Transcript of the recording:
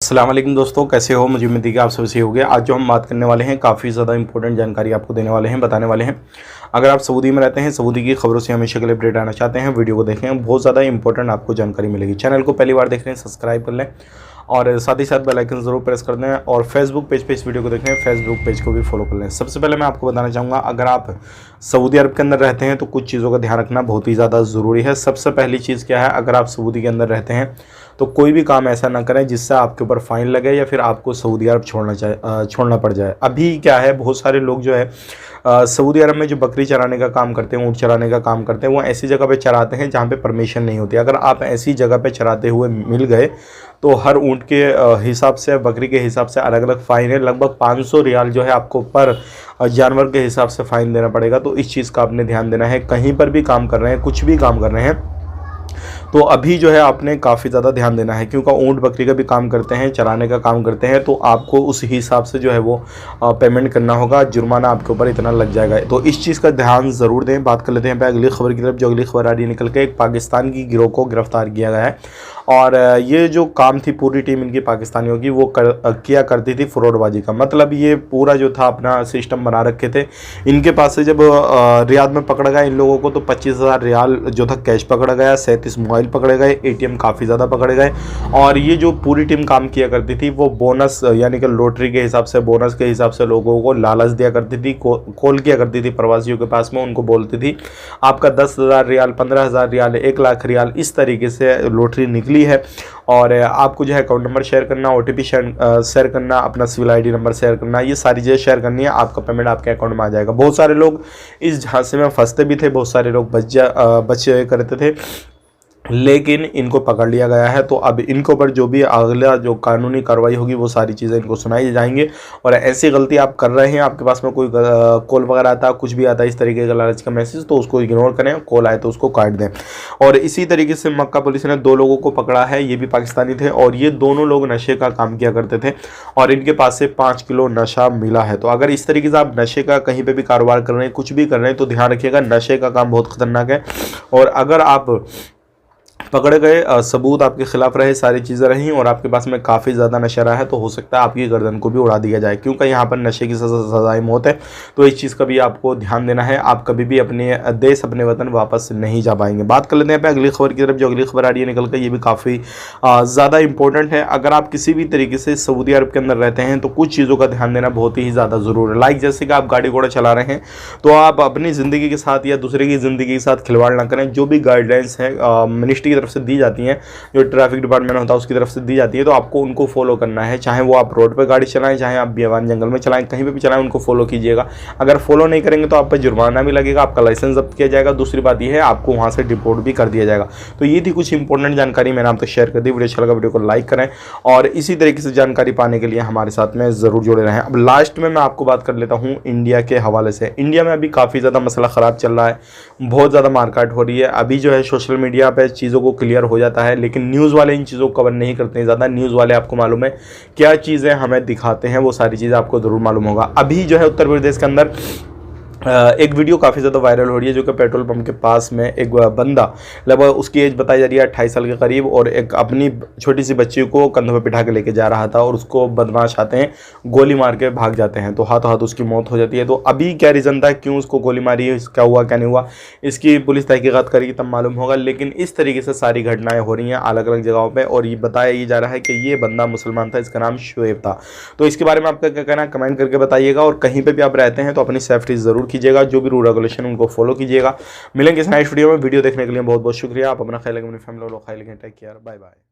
अस्सलाम वालेकुम दोस्तों, कैसे हो? मुझे उम्मीद है कि आप सब सही होंगे। आज जो हम बात करने वाले हैं काफ़ी ज़्यादा इंपॉर्टेंट जानकारी आपको देने वाले हैं, बताने वाले हैं। अगर आप सऊदी में रहते हैं, सऊदी की खबरों से हमेशा के लिए अपडेट आना चाहते हैं, वीडियो को देखें, बहुत ज़्यादा इंपॉर्टेंट आपको जानकारी मिलेगी। चैनल को पहली बार देख रहे हैं, सब्सक्राइब कर लें और साथ ही साथ बेल आइकन ज़रूर प्रेस कर दें और फेसबुक पेज पे इस वीडियो को देखें, फेसबुक पेज को भी फॉलो कर लें। सबसे पहले मैं आपको बताना चाहूँगा, अगर आप सऊदी अरब के अंदर रहते हैं तो कुछ चीज़ों का ध्यान रखना बहुत ही ज़्यादा ज़रूरी है। सबसे पहली चीज़ क्या है, अगर आप सऊदी के अंदर रहते हैं तो कोई भी काम ऐसा ना करें जिससे आपके ऊपर फ़ाइन लगे या फिर आपको सऊदी अरब छोड़ना पड़ जाए। अभी क्या है, बहुत सारे लोग जो है सऊदी अरब में जो बकरी चराने का काम करते हैं, ऊँट चराने का काम करते हैं, वो ऐसी जगह पे चराते हैं जहाँ पे परमिशन नहीं होती। अगर आप ऐसी जगह पे चराते हुए मिल गए तो हर ऊँट के हिसाब से, बकरी के हिसाब से अलग अलग फ़ाइन है। लगभग 500 रियाल जो है आपको पर जानवर के हिसाब से फ़ाइन देना पड़ेगा। तो इस चीज़ का आपने ध्यान देना है। कहीं पर भी काम कर रहे हैं, कुछ भी काम कर रहे हैं, तो अभी जो है आपने काफ़ी ज़्यादा ध्यान देना है, क्योंकि ऊँट बकरी का भी काम करते हैं, चराने का काम करते हैं, तो आपको उस हिसाब से जो है वो पेमेंट करना होगा। जुर्माना आपके ऊपर इतना लग जाएगा, तो इस चीज़ का ध्यान ज़रूर दें। बात कर लेते हैं अगली खबर की तरफ। जो अगली खबर आ रही है निकल के, एक पाकिस्तान की गिरोह को गिरफ्तार किया गया है और ये जो काम थी पूरी टीम इनकी पाकिस्तानियों की, वो किया करती थी फ्रॉडबाजी का। मतलब ये पूरा जो था अपना सिस्टम बना रखे थे। इनके पास से जब रियाद में पकड़ा गया इन लोगों को, तो 25,000 रियाल जो था कैश पकड़ा गया, 37 मोबाइल पकड़े गए, ATM काफ़ी ज़्यादा पकड़े गए। और ये जो पूरी टीम काम किया करती थी वो बोनस यानी कि लॉटरी के हिसाब से, बोनस के हिसाब से लोगों को लालच दिया करती थी, कॉल किया करती थी प्रवासियों के पास में। उनको बोलती थी आपका 10,000 रियाल, 15,000 रियाल, 1,00,000 रियाल, इस तरीके से लॉटरी निकली है। और आपको जो है अकाउंट नंबर शेयर करना, OTP शेयर करना, अपना सिविल ID नंबर शेयर करना, ये सारी चीज़ें शेयर करनी है। आपका पेमेंट आपके अकाउंट में आ जाएगा। बहुत सारे लोग इस झांसे में फंसते भी थे, बहुत सारे लोग बच करते थे, लेकिन इनको पकड़ लिया गया है। तो अब इनके ऊपर जो भी अगला जो कानूनी कार्रवाई होगी वो सारी चीज़ें इनको सुनाई जाएंगे। और ऐसी गलती आप कर रहे हैं, आपके पास में कोई कॉल वगैरह आता है, कुछ भी आता है इस तरीके का लालच का मैसेज, तो उसको इग्नोर करें। कॉल आए तो उसको काट दें। और इसी तरीके से मक्का पुलिस ने 2 लोगों को पकड़ा है, ये भी पाकिस्तानी थे और ये दोनों लोग नशे का काम किया करते थे और इनके पास से 5 किलो नशा मिला है। तो अगर इस तरीके से आप नशे का कहीं पर भी कारोबार कर रहे हैं, कुछ भी कर रहे हैं, तो ध्यान रखिएगा, नशे का काम बहुत खतरनाक है। और अगर आप पकड़े गए, सबूत आपके खिलाफ रहे, सारी चीज़ें रहीं और आपके पास में काफ़ी ज़्यादा नशा रहा है, तो हो सकता है आपकी गर्दन को भी उड़ा दिया जाए, क्योंकि यहाँ पर नशे की सज़ाए मौत है। तो इस चीज़ का भी आपको ध्यान देना है। आप कभी भी अपने देश, अपने वतन वापस नहीं जा पाएंगे। बात कर लेते हैं पे अगली खबर की तरफ। जो अगली खबर आ रही है निकल कर, ये भी काफ़ी ज़्यादा इंपॉर्टेंट है। अगर आप किसी भी तरीके से सऊदी अरब के अंदर रहते हैं तो कुछ चीज़ों का ध्यान देना बहुत ही ज़्यादा ज़रूरी है। लाइक जैसे कि आप गाड़ी घोड़ा चला रहे हैं तो आप अपनी ज़िंदगी के साथ या दूसरे की ज़िंदगी के साथ खिलवाड़ ना करें। जो भी गाइडलाइंस हैं मिनिस्ट्री की तरफ से दी जाती हैं, जो ट्रैफिक डिपार्टमेंट होता है उसकी तरफ से दी जाती है, तो आपको उनको फॉलो करना है। चाहे वो आप रोड पे गाड़ी चलाएं, चाहे आप बियाबान जंगल में चलाएं, कहीं पे भी चलाएं, उनको फॉलो कीजिएगा। अगर फॉलो नहीं करेंगे तो आप पर जुर्माना भी लगेगा, आपका लाइसेंस जब्त किया जाएगा। दूसरी बात यह है, आपको वहां से डिपोर्ट भी कर दिया जाएगा। तो ये थी कुछ इंपॉर्टेंट जानकारी, मैंने आप तक शेयर कर दी। वीडियो अच्छा लगा, वीडियो को लाइक करें और इसी तरीके से जानकारी पाने के लिए हमारे साथ में जरूर जुड़े रहें। अब लास्ट में मैं आपको बात कर लेता हूँ इंडिया के हवाले से। इंडिया में अभी काफ़ी ज़्यादा मसला ख़राब चल रहा है, बहुत ज़्यादा मारकाट हो रही है। अभी जो है सोशल मीडिया पर चीज़ों को क्लियर हो जाता है, लेकिन न्यूज़ वाले इन चीज़ों को कवर नहीं करते हैं ज़्यादा। न्यूज़ वाले आपको मालूम है क्या चीज़ें हमें दिखाते हैं, वो सारी चीज़ें आपको ज़रूर मालूम होगा। अभी जो है उत्तर प्रदेश के अंदर एक वीडियो काफ़ी ज़्यादा वायरल हो रही है, जो कि पेट्रोल पंप के पास में एक बंदा, लगभग उसकी एज बताई जा रही है 28 साल के करीब, और एक अपनी छोटी सी बच्ची को कंधों पे बिठा के लेके जा रहा था और उसको बदमाश आते हैं, गोली मार के भाग जाते हैं, तो हाथों हाथ उसकी मौत हो जाती है। तो अभी क्या रीज़न था, क्यों उसको गोली मारी है, क्या हुआ क्या नहीं हुआ, इसकी पुलिस तहकीकात करेगी तब मालूम होगा। लेकिन इस तरीके से सारी घटनाएँ हो रही हैं अलग अलग जगहों पर, और ये बताया ये जा रहा है कि ये बंदा मुसलमान था, इसका नाम शुएब था। तो इसके बारे में आपका क्या कहना है, कमेंट करके बताइएगा। और कहीं पर भी आप रहते हैं तो अपनी सेफ्टी ज़रूर कीजिएगा, जो भी रूल रेगुलेशन उनको फॉलो कीजिएगा। मिलेंगे इस नेक्स्ट वीडियो में। वीडियो देखने के लिए बहुत बहुत शुक्रिया। आप अपना ख्याल रखें, अपनी फैमिली और ख्याल रखें। Take care, bye bye.